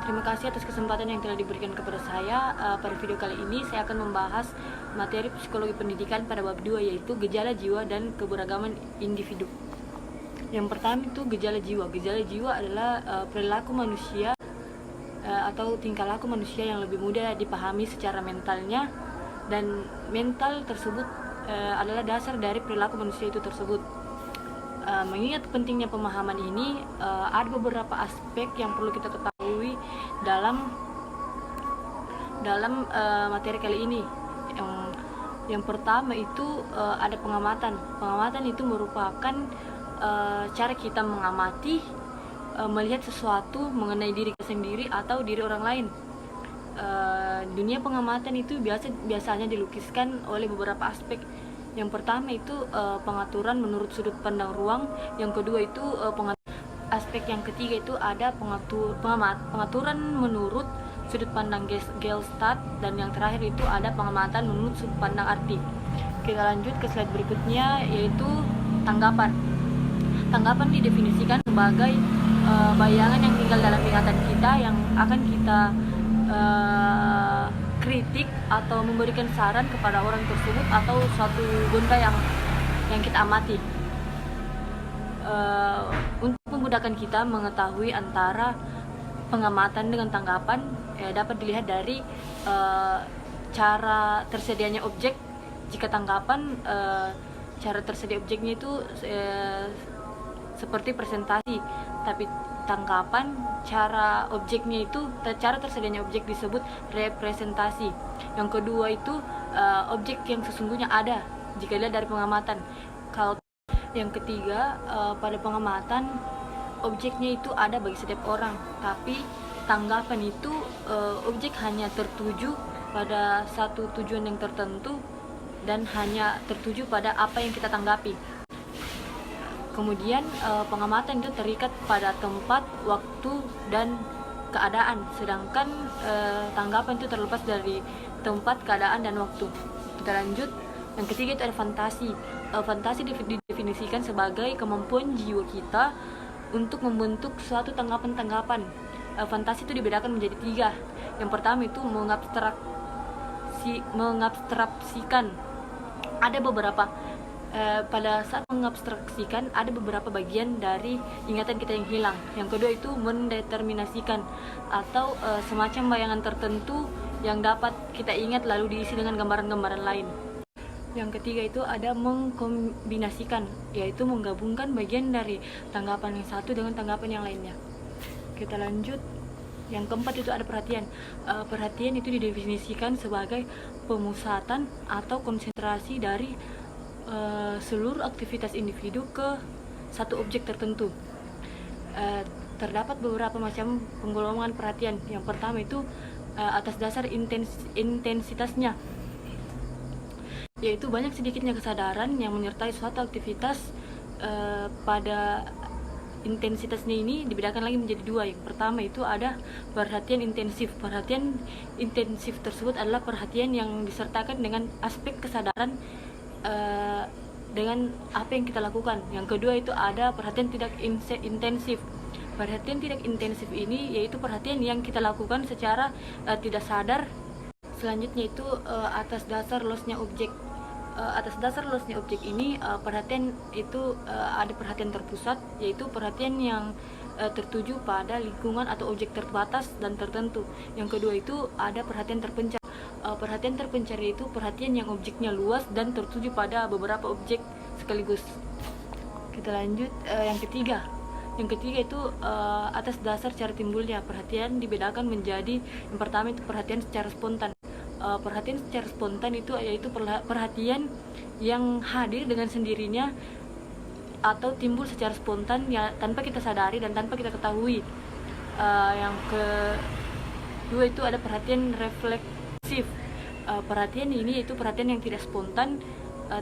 Terima kasih atas kesempatan yang telah diberikan kepada saya. Pada video kali ini saya akan membahas materi psikologi pendidikan pada bab 2, yaitu gejala jiwa dan keberagaman individu. Yang pertama itu gejala jiwa. Gejala jiwa adalah perilaku manusia atau tingkah laku manusia yang lebih mudah dipahami secara mentalnya, dan mental tersebut adalah dasar dari perilaku manusia itu tersebut. Mengingat pentingnya pemahaman ini, ada beberapa aspek yang perlu kita ketahui dalam materi kali ini. Yang pertama itu ada pengamatan. Pengamatan itu merupakan cara kita mengamati, melihat sesuatu mengenai diri kita sendiri atau diri orang lain. Dunia pengamatan itu biasanya dilukiskan oleh beberapa aspek. Yang pertama itu pengaturan menurut sudut pandang ruang. Yang kedua itu aspek yang ketiga itu ada pengaturan menurut sudut pandang Gestalt, dan yang terakhir itu ada pengamatan menurut sudut pandang arti. Kita lanjut ke slide berikutnya, yaitu tanggapan. Tanggapan didefinisikan sebagai bayangan yang tinggal dalam ingatan kita yang akan kita kritik atau memberikan saran kepada orang tersebut atau suatu benda yang kita amati. Untuk memudahkan kita mengetahui antara pengamatan dengan tanggapan, dapat dilihat dari cara tersedianya objek. Jika tanggapan, cara tersedia objeknya itu seperti presentasi, tapi tanggapan cara tersedianya objek disebut representasi. Yang kedua itu objek yang sesungguhnya ada jika dilihat dari pengamatan. Kalau yang ketiga, pada pengamatan objeknya itu ada bagi setiap orang, tapi tanggapan itu objek hanya tertuju pada satu tujuan yang tertentu dan hanya tertuju pada apa yang kita tanggapi. Kemudian pengamatan itu terikat pada tempat, waktu, dan keadaan, sedangkan tanggapan itu terlepas dari tempat, keadaan, dan waktu. Kita lanjut. Yang ketiga itu ada fantasi. Fantasi didefinisikan sebagai kemampuan jiwa kita untuk membentuk suatu tanggapan-tanggapan. Fantasi itu dibedakan menjadi 3. Yang pertama itu mengabstraksikan. Ada beberapa pada saat mengabstraksikan, ada beberapa bagian dari ingatan kita yang hilang. Yang kedua itu mendeterminasikan, atau semacam bayangan tertentu yang dapat kita ingat lalu diisi dengan gambaran-gambaran lain. Yang ketiga itu ada mengkombinasikan, yaitu menggabungkan bagian dari tanggapan yang satu dengan tanggapan yang lainnya. Kita lanjut. Yang keempat itu ada perhatian. Perhatian itu didefinisikan sebagai pemusatan atau konsentrasi dari seluruh aktivitas individu ke satu objek tertentu. Terdapat beberapa macam penggolongan perhatian. Yang pertama itu atas dasar intensitasnya, yaitu banyak sedikitnya kesadaran yang menyertai suatu aktivitas. Pada intensitasnya ini dibedakan lagi menjadi 2. Yang pertama itu ada perhatian intensif. Perhatian intensif tersebut adalah perhatian yang disertakan dengan aspek kesadaran dengan apa yang kita lakukan. Yang kedua itu ada perhatian tidak intensif. Perhatian tidak intensif ini yaitu perhatian yang kita lakukan secara tidak sadar. Selanjutnya itu atas dasar luasnya objek. Atas dasar luasnya objek ini, perhatian itu ada perhatian terpusat, yaitu perhatian yang tertuju pada lingkungan atau objek terbatas dan tertentu. Yang kedua itu ada perhatian terpencar. Perhatian terpencar itu perhatian yang objeknya luas dan tertuju pada beberapa objek sekaligus. Kita lanjut. Yang ketiga itu atas dasar cara timbulnya. Perhatian dibedakan menjadi, yang pertama itu perhatian secara spontan. Perhatian secara spontan itu yaitu perhatian yang hadir dengan sendirinya atau timbul secara spontan ya, tanpa kita sadari dan tanpa kita ketahui. Yang kedua itu ada perhatian refleksif. Perhatian ini yaitu perhatian yang tidak spontan,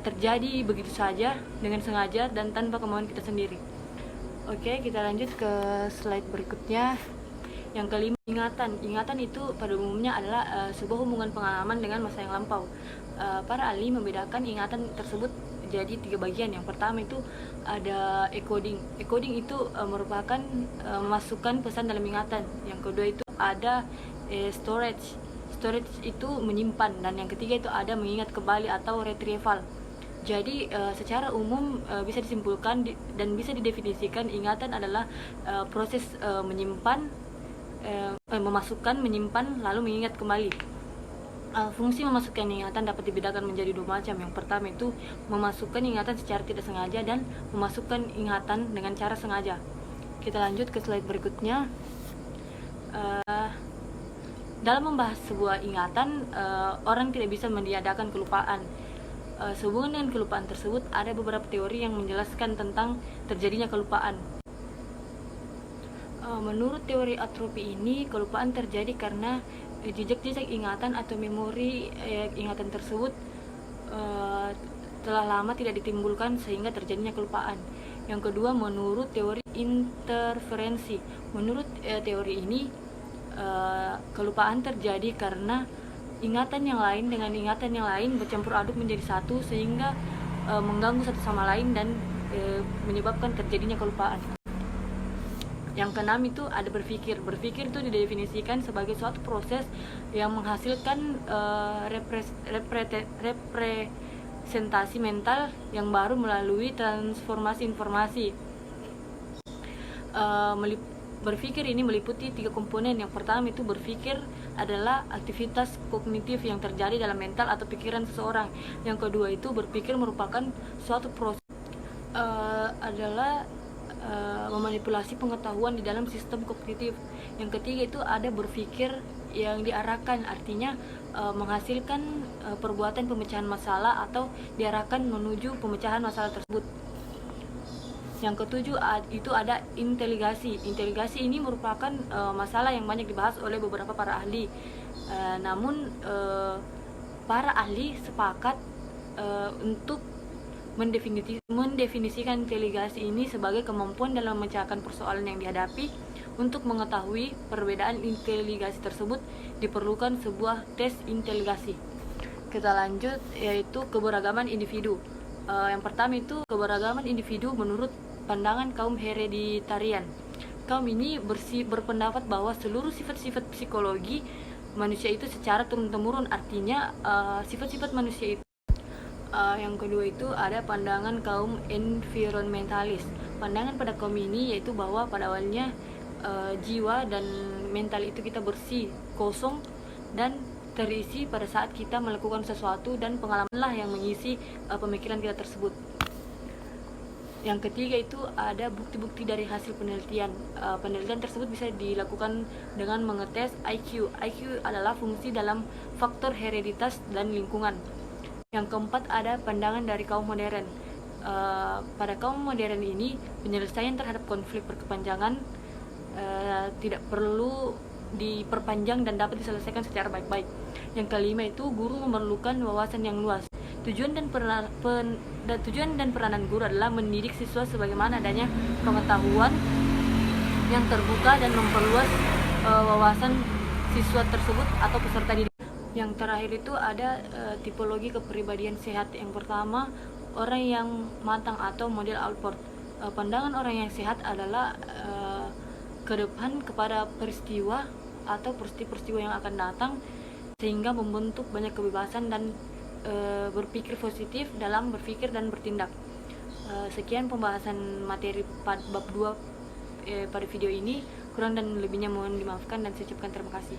terjadi begitu saja dengan sengaja dan tanpa kemauan kita sendiri. Oke, kita lanjut ke slide berikutnya. Yang kelima, ingatan. Ingatan itu pada umumnya adalah sebuah hubungan pengalaman dengan masa yang lampau. Para ahli membedakan ingatan tersebut jadi 3 bagian. Yang pertama itu ada encoding. Encoding itu merupakan memasukkan pesan dalam ingatan. Yang kedua itu ada storage. Storage itu menyimpan, dan yang ketiga itu ada mengingat kembali atau retrieval. Jadi secara umum bisa disimpulkan dan bisa didefinisikan ingatan adalah proses menyimpan, memasukkan, menyimpan, lalu mengingat kembali. Fungsi memasukkan ingatan dapat dibedakan menjadi dua macam. Yang pertama itu memasukkan ingatan secara tidak sengaja dan memasukkan ingatan dengan cara sengaja. Kita lanjut ke slide berikutnya. Dalam membahas sebuah ingatan, orang tidak bisa meniadakan kelupaan. Sehubungan dengan kelupaan tersebut, ada beberapa teori yang menjelaskan tentang terjadinya kelupaan. Menurut teori atropi ini, kelupaan terjadi karena jejak-jejak ingatan atau memori ingatan tersebut telah lama tidak ditimbulkan sehingga terjadinya kelupaan. Yang kedua, menurut teori interferensi. Menurut teori ini, kelupaan terjadi karena ingatan yang lain dengan ingatan yang lain bercampur aduk menjadi satu sehingga mengganggu satu sama lain dan menyebabkan terjadinya kelupaan. Yang keenam itu ada berpikir. Berpikir itu didefinisikan sebagai suatu proses yang menghasilkan representasi mental yang baru melalui transformasi informasi. Berpikir ini meliputi 3 komponen. Yang pertama itu berpikir adalah aktivitas kognitif yang terjadi dalam mental atau pikiran seseorang. Yang kedua itu berpikir merupakan suatu proses adalah memanipulasi pengetahuan di dalam sistem kognitif. Yang ketiga itu ada berpikir yang diarahkan, artinya menghasilkan perbuatan pemecahan masalah atau diarahkan menuju pemecahan masalah tersebut. Yang ketujuh itu ada inteligasi. Inteligasi ini merupakan masalah yang banyak dibahas oleh beberapa para ahli. Namun para ahli sepakat untuk mendefinisikan inteligasi ini sebagai kemampuan dalam memecahkan persoalan yang dihadapi. Untuk mengetahui perbedaan inteligasi tersebut diperlukan sebuah tes inteligasi. Kita lanjut, yaitu keberagaman individu. Yang pertama itu keberagaman individu menurut pandangan kaum hereditarian. Kaum ini berpendapat bahwa seluruh sifat-sifat psikologi manusia itu secara turun-temurun, artinya sifat-sifat manusia itu. Yang kedua itu ada pandangan kaum environmentalis. Pandangan pada kaum ini yaitu bahwa pada awalnya jiwa dan mental itu kita bersih, kosong, dan terisi pada saat kita melakukan sesuatu, dan pengalamanlah yang mengisi pemikiran kita tersebut. Yang ketiga itu ada bukti-bukti dari hasil penelitian. Penelitian tersebut bisa dilakukan dengan mengetes IQ. IQ adalah fungsi dalam faktor hereditas dan lingkungan. Yang keempat ada pandangan dari kaum modern. Pada kaum modern ini, penyelesaian terhadap konflik berkepanjangan tidak perlu diperpanjang dan dapat diselesaikan secara baik-baik. Yang kelima itu guru memerlukan wawasan yang luas. Tujuan dan peranan guru adalah mendidik siswa sebagaimana adanya pengetahuan yang terbuka dan memperluas wawasan siswa tersebut atau peserta didik. Yang terakhir itu ada tipologi kepribadian sehat. Yang pertama, orang yang matang atau model Alport. Pandangan orang yang sehat adalah ke depan kepada peristiwa atau peristiwa yang akan datang, sehingga membentuk banyak kebebasan dan berpikir positif dalam berpikir dan bertindak. Sekian pembahasan materi bab 2 pada video ini. Kurang dan lebihnya mohon dimaafkan dan saya ucapkan terima kasih.